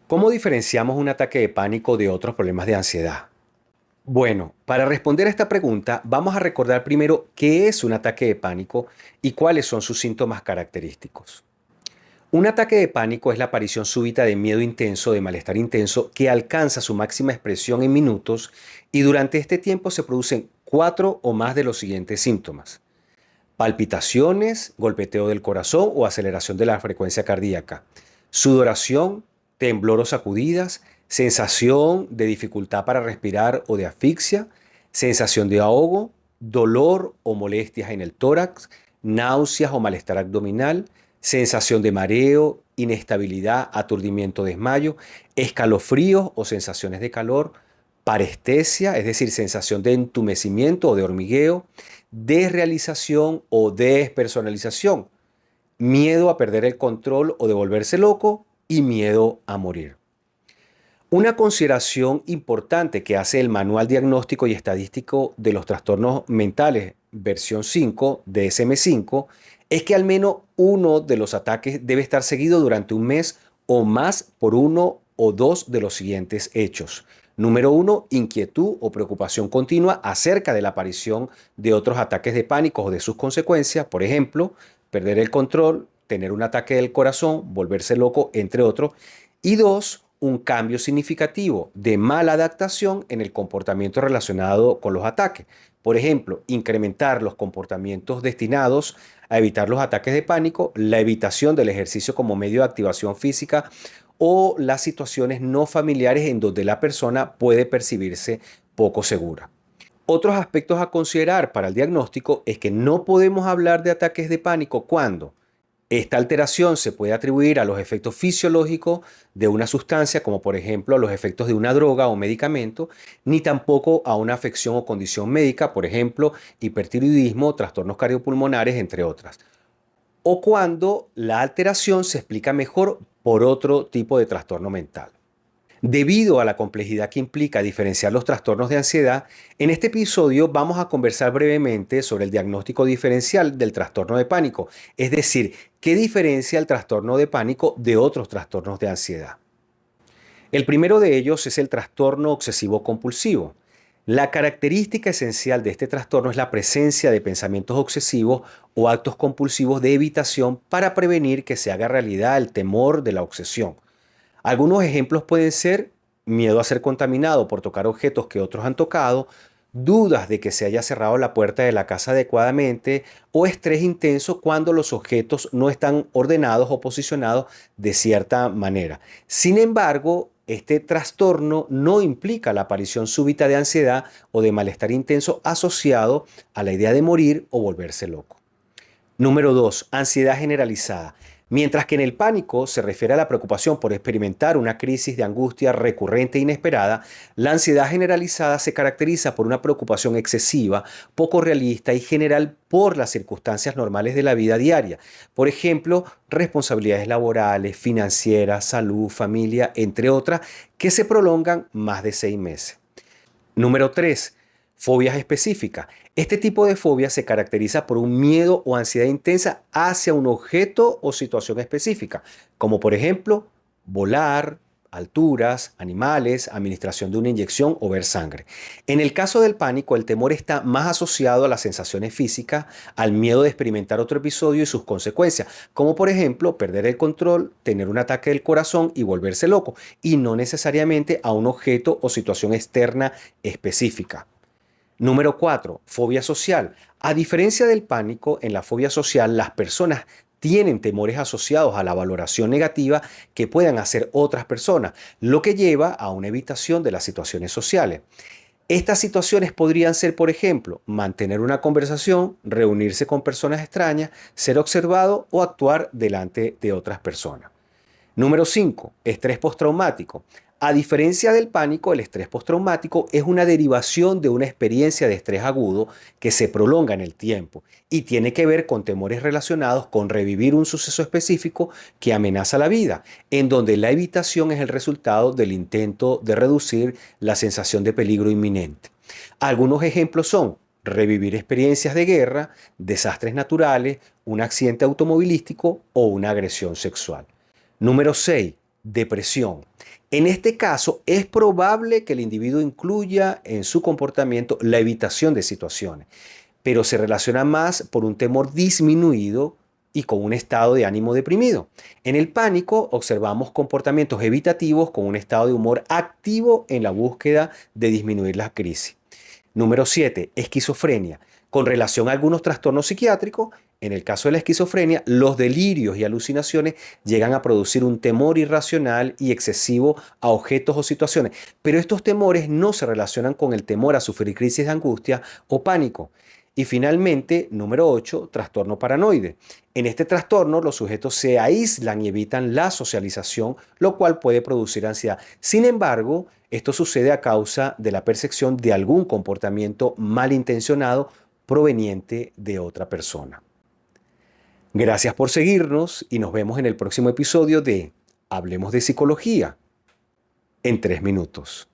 ¿Cómo diferenciamos un ataque de pánico de otros problemas de ansiedad? Bueno, para responder a esta pregunta, vamos a recordar primero qué es un ataque de pánico y cuáles son sus síntomas característicos. Un ataque de pánico es la aparición súbita de miedo intenso, de malestar intenso, que alcanza su máxima expresión en minutos y durante este tiempo se producen cuatro o más de los siguientes síntomas: palpitaciones, golpeteo del corazón o aceleración de la frecuencia cardíaca, sudoración, temblor o sacudidas, sensación de dificultad para respirar o de asfixia, sensación de ahogo, dolor o molestias en el tórax, náuseas o malestar abdominal, sensación de mareo, inestabilidad, aturdimiento, desmayo, escalofríos o sensaciones de calor, parestesia, es decir, sensación de entumecimiento o de hormigueo, desrealización o despersonalización, miedo a perder el control o de volverse loco y miedo a morir. Una consideración importante que hace el Manual Diagnóstico y Estadístico de los Trastornos Mentales, versión 5, DSM-5, es que al menos uno de los ataques debe estar seguido durante un mes o más por uno o dos de los siguientes hechos. Número uno, inquietud o preocupación continua acerca de la aparición de otros ataques de pánico o de sus consecuencias, por ejemplo, perder el control, tener un ataque del corazón, volverse loco, entre otros. Y dos, un cambio significativo de mala adaptación en el comportamiento relacionado con los ataques. Por ejemplo, incrementar los comportamientos destinados a evitar los ataques de pánico, la evitación del ejercicio como medio de activación física o las situaciones no familiares en donde la persona puede percibirse poco segura. Otros aspectos a considerar para el diagnóstico es que no podemos hablar de ataques de pánico cuando esta alteración se puede atribuir a los efectos fisiológicos de una sustancia, como por ejemplo a los efectos de una droga o medicamento, ni tampoco a una afección o condición médica, por ejemplo, hipertiroidismo, trastornos cardiopulmonares, entre otras. O cuando la alteración se explica mejor por otro tipo de trastorno mental. Debido a la complejidad que implica diferenciar los trastornos de ansiedad, en este episodio vamos a conversar brevemente sobre el diagnóstico diferencial del trastorno de pánico, es decir, qué diferencia el trastorno de pánico de otros trastornos de ansiedad. El primero de ellos es el trastorno obsesivo compulsivo. La característica esencial de este trastorno es la presencia de pensamientos obsesivos o actos compulsivos de evitación para prevenir que se haga realidad el temor de la obsesión. Algunos ejemplos pueden ser miedo a ser contaminado por tocar objetos que otros han tocado, dudas de que se haya cerrado la puerta de la casa adecuadamente o estrés intenso cuando los objetos no están ordenados o posicionados de cierta manera. Sin embargo, este trastorno no implica la aparición súbita de ansiedad o de malestar intenso asociado a la idea de morir o volverse loco. Número 2. Ansiedad generalizada. Mientras que en el pánico se refiere a la preocupación por experimentar una crisis de angustia recurrente e inesperada, la ansiedad generalizada se caracteriza por una preocupación excesiva, poco realista y general por las circunstancias normales de la vida diaria. Por ejemplo, responsabilidades laborales, financieras, salud, familia, entre otras, que se prolongan más de 6 meses. Número 3. Fobias específicas. Este tipo de fobia se caracteriza por un miedo o ansiedad intensa hacia un objeto o situación específica, como por ejemplo volar, alturas, animales, administración de una inyección o ver sangre. En el caso del pánico, el temor está más asociado a las sensaciones físicas, al miedo de experimentar otro episodio y sus consecuencias, como por ejemplo perder el control, tener un ataque del corazón y volverse loco, y no necesariamente a un objeto o situación externa específica. Número 4. Fobia social. A diferencia del pánico, en la fobia social las personas tienen temores asociados a la valoración negativa que puedan hacer otras personas, lo que lleva a una evitación de las situaciones sociales. Estas situaciones podrían ser, por ejemplo, mantener una conversación, reunirse con personas extrañas, ser observado o actuar delante de otras personas. Número 5. Estrés postraumático. A diferencia del pánico, el estrés postraumático es una derivación de una experiencia de estrés agudo que se prolonga en el tiempo y tiene que ver con temores relacionados con revivir un suceso específico que amenaza la vida, en donde la evitación es el resultado del intento de reducir la sensación de peligro inminente. Algunos ejemplos son revivir experiencias de guerra, desastres naturales, un accidente automovilístico o una agresión sexual. Número 6. depresión. En este caso, es probable que el individuo incluya en su comportamiento la evitación de situaciones, pero se relaciona más por un temor disminuido y con un estado de ánimo deprimido. En el pánico observamos comportamientos evitativos con un estado de humor activo en la búsqueda de disminuir la crisis. Número 7, esquizofrenia. Con relación a algunos trastornos psiquiátricos, en el caso de la esquizofrenia, los delirios y alucinaciones llegan a producir un temor irracional y excesivo a objetos o situaciones, pero estos temores no se relacionan con el temor a sufrir crisis de angustia o pánico. Y finalmente, número 8, trastorno paranoide. En este trastorno, los sujetos se aíslan y evitan la socialización, lo cual puede producir ansiedad. Sin embargo, esto sucede a causa de la percepción de algún comportamiento malintencionado proveniente de otra persona. Gracias por seguirnos y nos vemos en el próximo episodio de Hablemos de Psicología en 3 minutos.